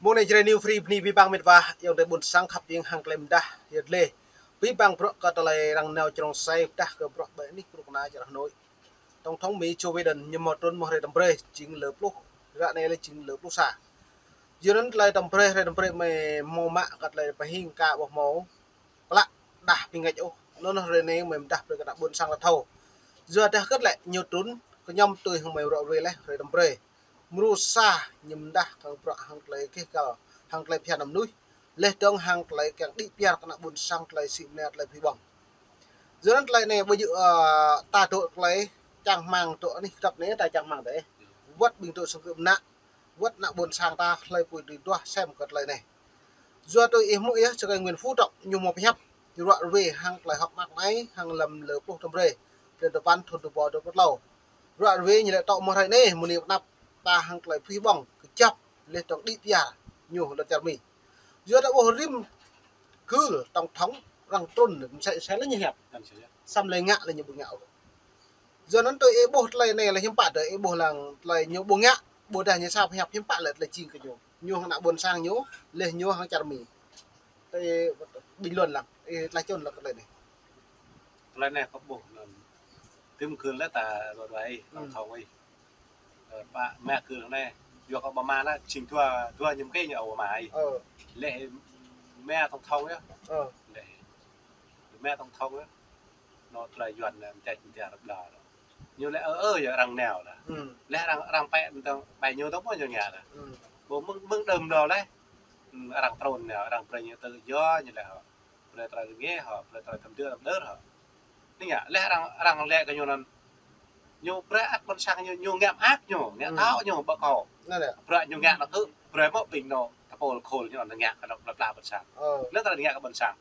Môn này chơi new free ni vi bang mit va yang để buồn sang khắp yang hàng klem dah hiệt lê vi bang pro có tờ răng neo trong say dah ke pro bệ ní pro na cho nội tổng thống Mỹ Joe Biden nhưng một tuần một ngày tầm pre chính lợp lúc ra này là chính lợp lúc xả giờ đến lại tầm pre mày mồ mạ cắt lại phải hình cả bọc máu lạ đả bị ngạch ô nó rồi này mình đả rồi cả buồn sang là thâu giờ đã cất lại nhiều tuần có nhom tôi không mày rồi lại rồi tầm pre Musa nhầm đa thằng bọ hàng lấy cái cờ hàng lấy phía nằm núi lê trong hàng lấy càng đi phía cái buồn sang lấy xịn nẹt lấy phi bỏng dưới lấy này bây giờ ta tụi lấy chẳng mang tụi này tập này ta chẳng mang đấy vớt bình tụi sử dụng nặng vớt nặng buồn sang ta lấy bụi từ toa xem cật lấy này do tôi em mũi cho cái nguyên phú trọng nhiều một hấp nhiều loại về hàng lấy học mắc máy hàng lầm lỡ buộc trong rê để tập văn thuần tập bò được bắt lâu loại về như lại tạo một thằng này một niệm nắp ta hàng lại phi bỏng chấp lên trong đi tia nhiều là chả mì giữa đã bộ rim cứ tổng thống răng trôn sẽ là như hẹp xăm lấy ngạ là nhiều bụng ngạo giờ nó tôi bộ này là hiếm bạn đấy bộ là nhiều bộ ngạ bộ đài như sao hẹp hiếm bạn là chìm cái nhiều hàng nạ buồn sang nhố lên nhiều hàng chả mì đây bình luận là chôn là cái này có bộ tim cường là ta rồi đấy tổng thống ấy bà mẹ cường này vừa có bà mà nó chỉnh thua những cái nhậu mà ấy lệ mẹ tổng thống ấy lệ mẹ tổng thống ấy nó là dọn chạy chạy đập đỏ như lẽ giờ răng nào là lẽ răng bẹn bài nhiều tống bao nhiêu nhà là bố mưng đầm đồ đấy răng trồn nào răng bầy như tự do như là họ lại tại nghe họ lại tại thầm chưa đập đớt họ nhưng nhá lẽ răng lẽ cái nhiều lần nhiều bữa con sang nhiều ngẹm ác nhiều ngẹm tháo nhiều bậc cổ bữa nhiều ngẹm nó cứ bữa mất bình nó tháp bồ khổ như là ngẹm nó lặp bật sang rất là ngẹm cái bật sang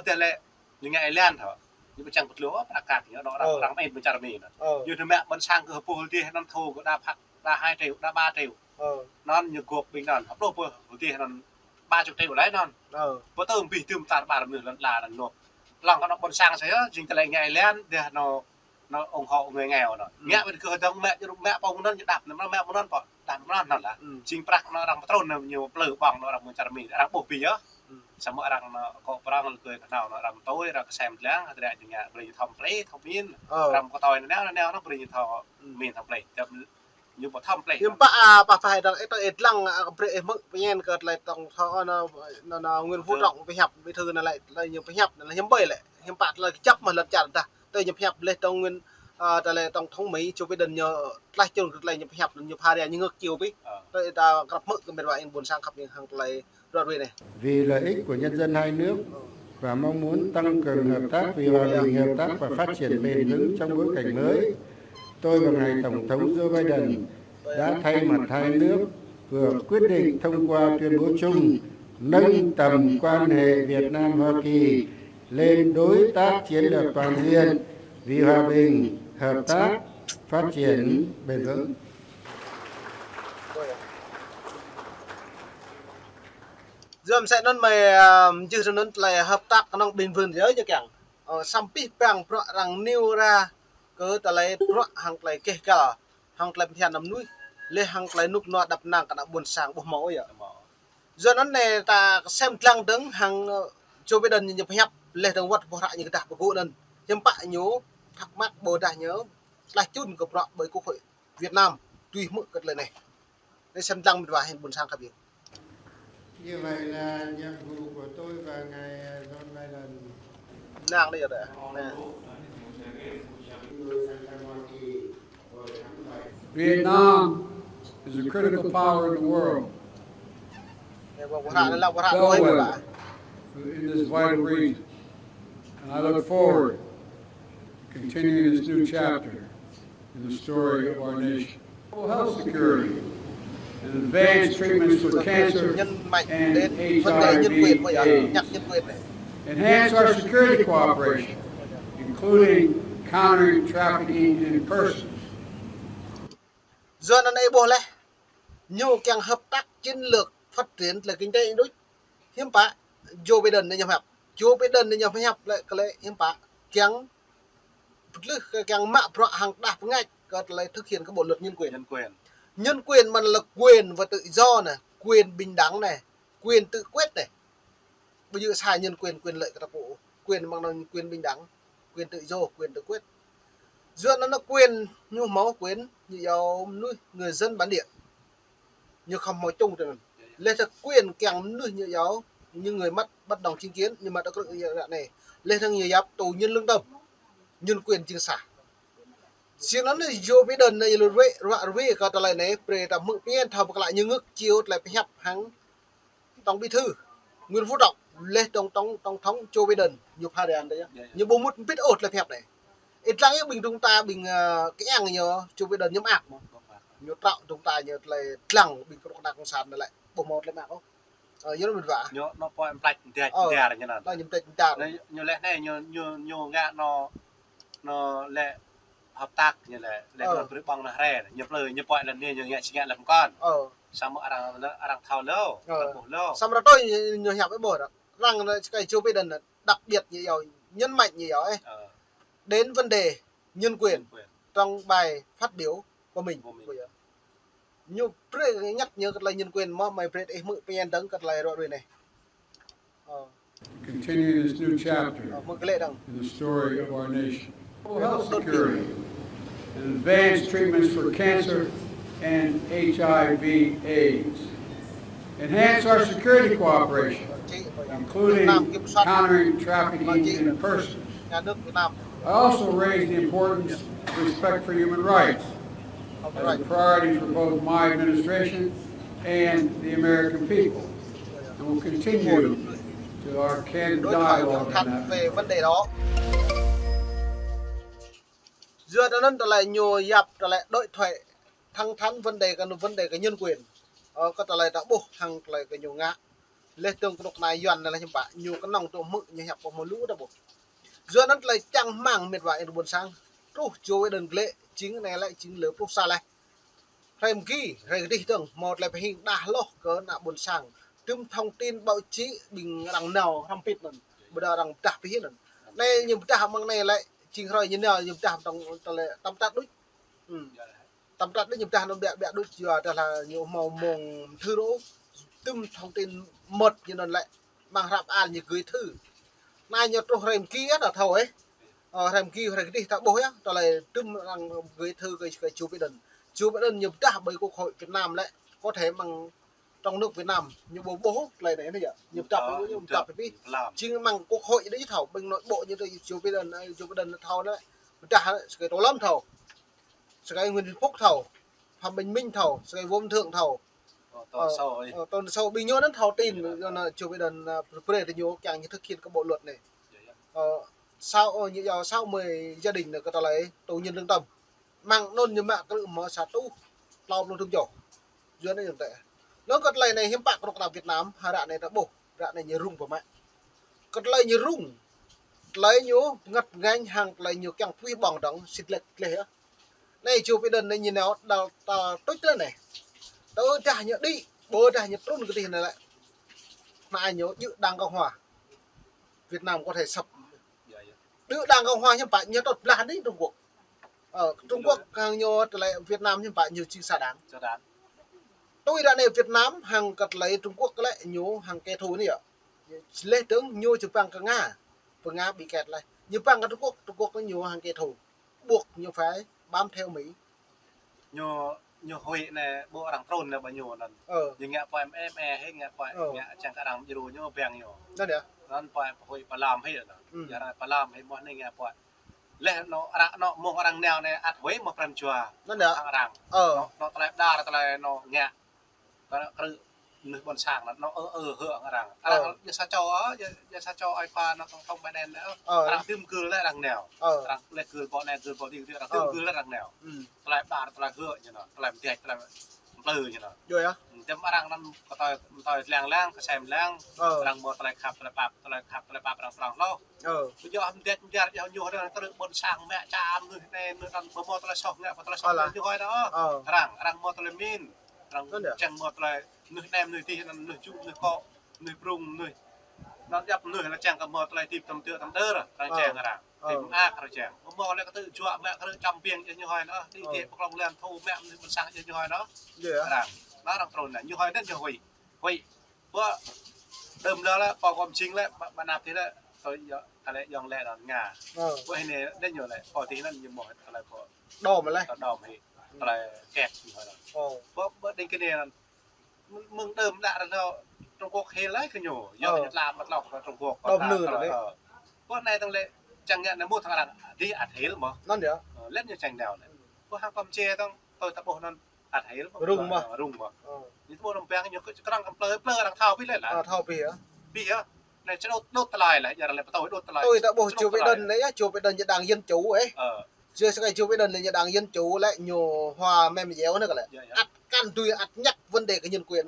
tiền lệ nhiều ngẹm lên thở nhưng mà chẳng bật lúa đã cạn thì nó răng em bên chả mì nữa như thằng mẹ bật sang cứ bồ thì nó thô có đa 2 triệu đa 3 triệu nó nhiều cuộc bình đòn hấp đồ bồ thì nó 30 triệu đấy non bữa tôm bị tôm tạt bà được là nộp lòng nó bật sang sẽ chính cái ngày lên để nó ủng hộ người nghèo nó nghe bên cửa đông mẹ cho mẹ bông nó đạp nó mẹ nó bỏ đạp nó là chính bạc nó đang trôn nhiều lử bỏng nó đang muốn chặt mì đang bổ bì á sao mọi đang nó có đang cười nào nó đang tối ra xem láng để cho nhà bì thòng play thòng miên làm có tỏi nó nó bì thòng miên thòng play như một thòng play nhưng bà phải là ít lăng bệ mức bên cợt lại tổng thọ nó nguyên phú trọng với hẹp với thư là lại nhiều với hẹp là hiếm bầy lại hiếm bạn là chấp mà lật chặt ta tôi nhập hẹp lên trong nguyên ta là tổng thống Mỹ Joe Biden nhờ lại chôn lại nhập hẹp nhập hai đèn như ngược chiều biết tôi ta gặp mức cái loại buồn sang khắp những hàng lại đoạn này vì lợi ích của nhân dân hai nước và mong muốn tăng cường hợp tác vì hòa bình hợp tác và phát triển bền vững trong bối cảnh mới, tôi và ngài tổng thống Joe Biden đã thay mặt hai nước vừa quyết định thông qua tuyên bố chung nâng tầm quan hệ Việt Nam Hoa Kỳ lên đối tác chiến lược toàn diện vì hòa bình, hợp tác, phát triển bền vững. Dùm sẽ nên mày chứ cho nên là hợp tác nó bền vững giới cho kẻng sampi bang pro răng new ra cứ ta lấy pro hàng lấy kê cả hàng lấy thiền nằm núi lê hàng lấy nút nọ đập nàng cả buồn sáng buồn máu vậy giờ nó này ta xem lăng đứng hàng Joe Biden như nhập hẹp lê đồng vật vô hại như cái đạp của cụ nên hiếm bại nhớ thắc mắc bồ đại nhớ là chun của pro bởi quốc hội Việt Nam tùy mức cật lời này để xem lăng và hình buồn sang cả việc như vậy là nhiệm vụ của tôi và ngài John Biden nàng đây rồi nè Vietnam is a critical power in the world. Bellwether in this vital region. And I look forward to continuing this new chapter in the story of our nation. Health security and advanced treatments for cancer and HIV/AIDS. Enhance our security cooperation, including countering trafficking in persons. Giờ này bố lẽ nhiều càng hợp tác chiến lược phát triển là kinh tế đối hiếm bạ Joe Biden nên nhập hẹp Joe Biden nên nhập hẹp lại cái lẽ hiếm bạ càng mạ pro hàng đạp ngay cái lại thực hiện các bộ luật nhân quyền mà là quyền và tự do này quyền bình đẳng này, quyền tự quyết này, bây giờ sai nhân quyền lợi các bộ quyền bằng là quyền bình đẳng, quyền tự do, quyền tự quyết. Giữa nó quyền như máu quyền như giàu nuôi người dân bản địa như không nói chung rồi lên thực quyền kèng nuôi như giàu như người mất bất đồng chính kiến nhưng mà đã có dạng này lên thằng nhiều giáp tù nhân lương tâm nhân quyền chính xã xin nó là Joe Biden này rồi vậy có tại này về tầm mực biên thầu lại như ngước chiếu lại phải hẹp hắn tổng bí thư Nguyễn Phú Trọng lên tổng thống Joe Biden nhiều pha đèn đấy như bố một biết ột là hẹp này ít lắm bình chúng ta bình cái ăn nhiều Joe Biden nhóm ạc mà nhiều tạo chúng ta nhiều là lằng bình cộng sản lại bộ một lên mạng không nhớ mình vả nó coi em lạnh đẹp là như nào nó nhầm tệ ta nhiều lẽ này nhiều ngạ nó lẽ hợp tác như là lẽ nó bằng là rẻ nhập lời nhập gọi là nhiều ngạ chỉ ngạ làm con sao mà đang thao lâu xong rồi tôi nhiều hẹp với bồi đó rằng cái Joe Biden là đặc biệt nhiều nhân mạnh nhiều ấy đến vấn đề nhân quyền trong bài phát biểu của mình nhiều nhắc nhớ cái nhân quyền mà mày phải mượn pen đấng cái này rồi này Continue this new chapter in the story of our nation. Health security and advanced treatments for cancer and HIV/AIDS. Enhance our security cooperation, including countering trafficking in persons. I also raised the importance of respect for human rights as a priority for both my administration and the American people, and will continue to our candid dialogue on that. Về vấn đề đó. Giữa đó nó lại nhiều dập lại đối thoại thăng thắn vấn đề cái nhân quyền có lại đã buộc thằng lại cái nhiều ngã lên tương cái này dần là như vậy nhiều cái nòng tụ mự như hẹp một lũ đã buộc giữa nó lại chẳng mang mệt vải buồn sang Joe Biden lệ chính này lại chính lửa phúc xa lại thêm ghi rồi đi tưởng một là phải hình đa lô cỡ nạ buồn sang trưng thông tin báo chí bình đằng nào tham pít lần bây giờ đằng trả phí lần này nhiều trả bằng này lại chính rồi như nào nhiều trả trong tâm trạng đúng tâm trạng đấy nhiều trả nó bẹ đúng giờ là nhiều màu mồng thư đỗ trưng thông tin mật như lần lại bằng rạp an như gửi thư này nhiều trong rèm kia là thầu ấy rèm kia rồi đi thằng bố á tao lại trưng rằng gửi thư cái Joe Biden nhiều trả bởi Quốc hội Việt Nam lại có thể bằng trong nước Việt Nam như bố này này bây giờ nhiều tập phải chính bằng Quốc hội đấy thầu bên nội bộ như Joe Biden thầu đấy trả cái tổ lâm thầu cái Nguyễn Phúc thầu Phạm Bình Minh thầu cái Vương Thượng thầu tuần sau bình nhớ đến thầu tin là Joe Biden về thì nhiều càng như thực hiện các bộ luật này sao như giờ sau 10 gia đình là cái lại tù nhân lương tâm mang nôn như mạng cái mở xả tu lao luôn thương chỗ dưới đây hiện tại nó cái này này hiếm bạc của Việt Nam hai đạn này đã bổ đạn này như rung vào mẹ cái này như rung lấy nhú ngặt ngang hàng lấy nhiều càng quy bằng đóng xịt lệch lệ này Joe Biden này nhìn nào đào tối tới này tớ trả nhớ đi bố trả nhớ trốn cái tiền này lại mà nhớ dự đang Cộng hòa Việt Nam có thể sập dự đang Cộng hòa nhưng bạn nhớ tốt là đấy Trung Quốc Trung Quốc hàng nhiều lại Việt Nam nhưng bạn nhiều chi xả đáng tôi đã này Việt Nam hàng cật lấy Trung Quốc lại nhiều hàng kẻ thù này ạ lê tướng nhiều chụp bằng cả Nga và Nga bị kẹt lại nhiều bằng cả Trung Quốc có nhiều hàng kẻ thù buộc nhiều phái bám theo Mỹ nhiều hội này bộ đảng trôn là bao nhiêu lần nhưng nghe qua em hay nghe qua nghe chẳng cả đảng nhiều nhiều bèn nhiều đó đấy nó qua hội bà làm hay là giờ này bà làm hay mọi người nghe qua lẽ nó mua đảng nào này ăn với một lần chùa đó đấy đảng nó lại đa là nó nghe nó nước bồn sàng nó hưởng rằng giờ sao cho ai qua nó không phải đen nữa rằng tiêm cư lại rằng nẻo rằng lại cư bọn này cư bọn đi rằng tiêm cư lại rằng nẻo lại đa lại hưởng như nó lại tiệt lại lừ như nó rồi á chấm rằng nó tỏi làng cái xem làng rằng một lại khắp lại bạp rằng lo bây giờ हम tiệt giờ nhiều hơn cái bồn sàng mẹ cha người này người rằng một lại sọc nhẹ một lại sọc như hồi đó rằng một lại min rằng chẳng một lại người đem người thì người chung người co người prung người nó dập người là chẳng cầm một lại tìm tầm tựa tầm tơ rồi đang chèn ra tìm rồi chèn một lại có tự chua mẹ có tự trăm viên như hồi đó đi tiệm bọc lòng lên thu mẹ mình sang như hồi đó rằng nó đang trồn là như hồi đến như hồi bữa đâm ra là pòความจริงแล้วมันนับทีละตัวอะไรยองแลดอนงาบางทีเนี่ยได้อยู่เลยพอทีนั้นยังบอกอะไรพอ đo mà lấy ดอมให้อะไรแกะอยู่เหรอเพราะเด็กเนี่ยมึงเดิมด่าเราตรงพวกเฮลัยกันอยู่ยอมจะลามมันหลอกตรงพวกเพราะในตรงเลยจังเงี้ยในมู่ทางหลังที่อัดเหหรือเปล่า นั่นเดี๋ยว เล่นอยู่จังเดียวเนี่ยเพราะหางความเจต้องตะโพนั้นอัดเหหรือเปล่ารุ่งบ่นี่ตะโพลำแปงอยู่ก็ต้องเปลือดังเท้าพี่เลยล่ะ เท่าปีเหรอ พี่เหรอในจะโดดตะลายแหละอย่าอะไรประตูโดดตะลาย tôi đã bổ chiều về đơn đấy chiều về đơn cho đảng dân chủ ấy chưa sẽ chiều về đơn là đảng dân chủ lại nhiều hòa mềm dẻo nữa cả lại ắt can tùy ắt nhắc vấn đề cái nhân quyền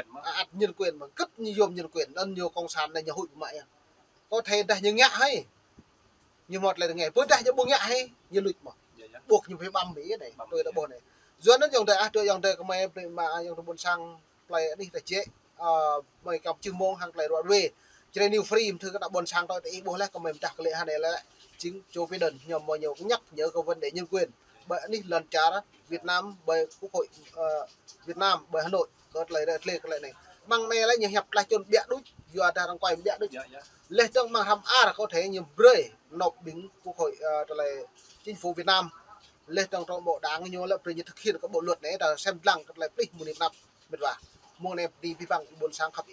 mà ắt nhân quyền mà rất nhiều nhân quyền ân nhiều công sản này nhiều hội mại có thể đây như nhã hay như một là ngày với đây như buông nhã hay như lịch mà buộc như phải băm mỹ này tôi đã bổ này dưới nó dòng đời của mày mà dòng đời buôn sang lại đi là chế mày cầm chừng mông hàng lại rồi về cho nên new free thứ các bạn buôn sang tôi thì bố lại còn mềm chặt lệ hai này lại chính Joe Biden nhầm mọi nhiều cũng nhắc nhớ câu vấn đề nhân quyền bởi đi lần trả đó Việt Nam bởi quốc hội Việt Nam bởi Hà Nội có lấy cái này mang này lại nhiều hẹp lại chôn bẹ đút vừa ta đang quay bẹ đút lên trong mang hàm a là có thể nhiều rơi nộp bình quốc hội lại chính phủ Việt Nam lên trong bộ đảng nhiều là thực hiện các bộ luật này là xem lăng lại tích một năm biết vào mua này đi vi phạm buôn sang khắp